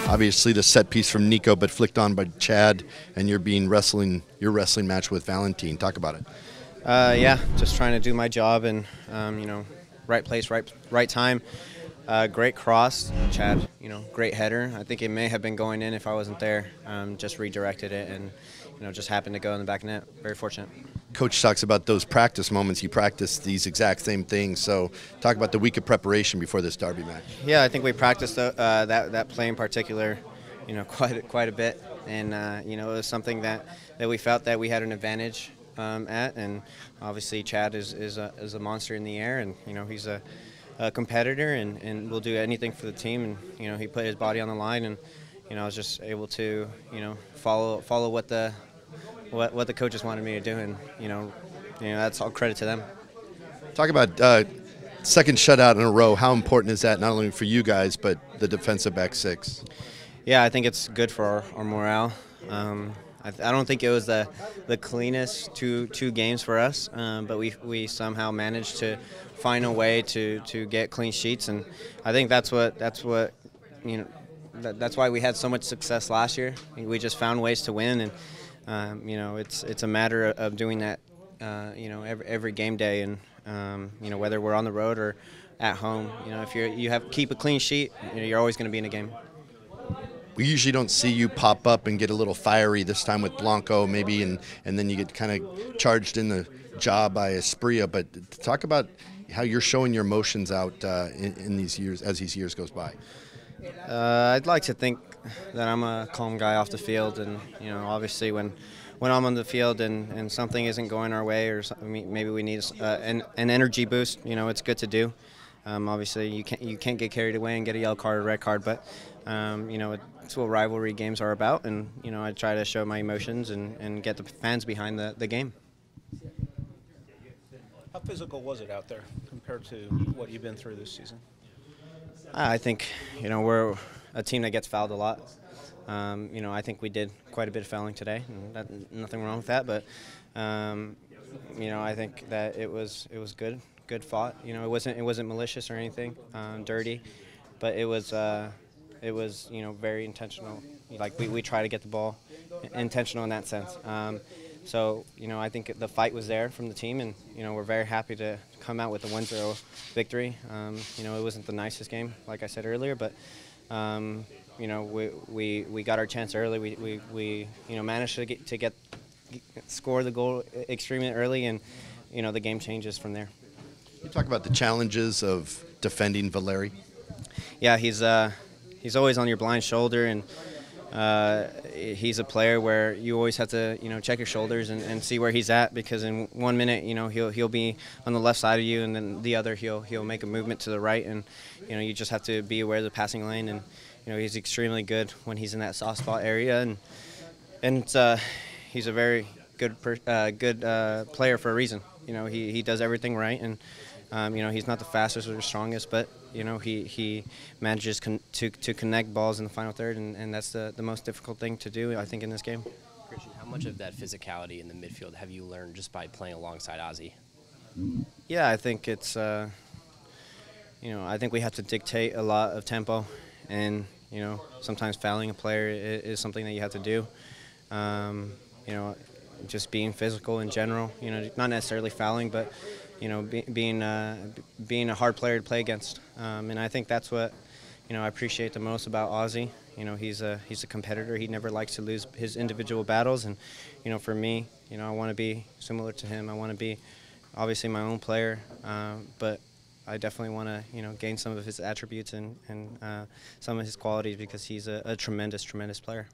Obviously the set piece from Nico, but flicked on by Chad, and your wrestling match with Valentine. Talk about it. Yeah, just trying to do my job and right place, right time. Great cross, Chad. Great header. I think it may have been going in if I wasn't there. Just redirected it and just happened to go in the back net. Very fortunate. Coach talks about those practice moments. You practice these exact same things. So talk about the week of preparation before this derby match. Yeah, I think we practiced that play in particular, quite a bit, and it was something that we felt that we had an advantage at, and obviously Chad is a monster in the air, and he's a competitor and will do anything for the team, and he put his body on the line, and I was just able to follow what the coaches wanted me to do, and that's all credit to them. Talk about second shutout in a row. How important is that, not only for you guys but the defensive back six? Yeah, I think it's good for our morale. I don't think it was the cleanest two games for us, but we somehow managed to find a way to get clean sheets, and I think that's why we had so much success last year. We just found ways to win, and it's a matter of doing that every game day, and whether we're on the road or at home. If you keep a clean sheet, you're always going to be in a game. We usually don't see you pop up and get a little fiery this time with Blanco maybe, and then you get kind of charged in the jaw by Espria. But talk about how you're showing your emotions out in these years as these years goes by. I'd like to think that I'm a calm guy off the field, and obviously when I'm on the field and something isn't going our way, or maybe we need an energy boost, it's good to do. Obviously you can't get carried away and get a yellow card or red card, but it's what rivalry games are about, and I try to show my emotions and get the fans behind the game. How physical was it out there compared to what you've been through this season? I think we're a team that gets fouled a lot. I think we did quite a bit of fouling today, and nothing wrong with that. But I think that it was good fought. It wasn't malicious or anything, dirty, but it was very intentional. Like we try to get the ball intentional in that sense. So I think the fight was there from the team, and we're very happy to come out with a 1-0 victory. It wasn't the nicest game, like I said earlier, but we got our chance early. We managed to score the goal extremely early, and the game changes from there. You talk about the challenges of defending Valeri. Yeah, he's always on your blind shoulder, and he's a player where you always have to check your shoulders and see where he's at, because in 1 minute he'll be on the left side of you, and then the other he'll make a movement to the right, and you just have to be aware of the passing lane, and he's extremely good when he's in that soft spot area, and he's a very good player for a reason. He does everything right, and he's not the fastest or the strongest, but he manages to connect balls in the final third, and that's the most difficult thing to do, I think, in this game. Cristian, how much of that physicality in the midfield have you learned just by playing alongside Ozzy? Yeah, I think it's I think we have to dictate a lot of tempo, and sometimes fouling a player is something that you have to do. Just being physical in general, not necessarily fouling, but being a hard player to play against, and I think that's what I appreciate the most about Ozzy. He's a competitor. He never likes to lose his individual battles, and for me, I want to be similar to him. I want to be obviously my own player, but I definitely want to gain some of his attributes and some of his qualities, because he's a tremendous player.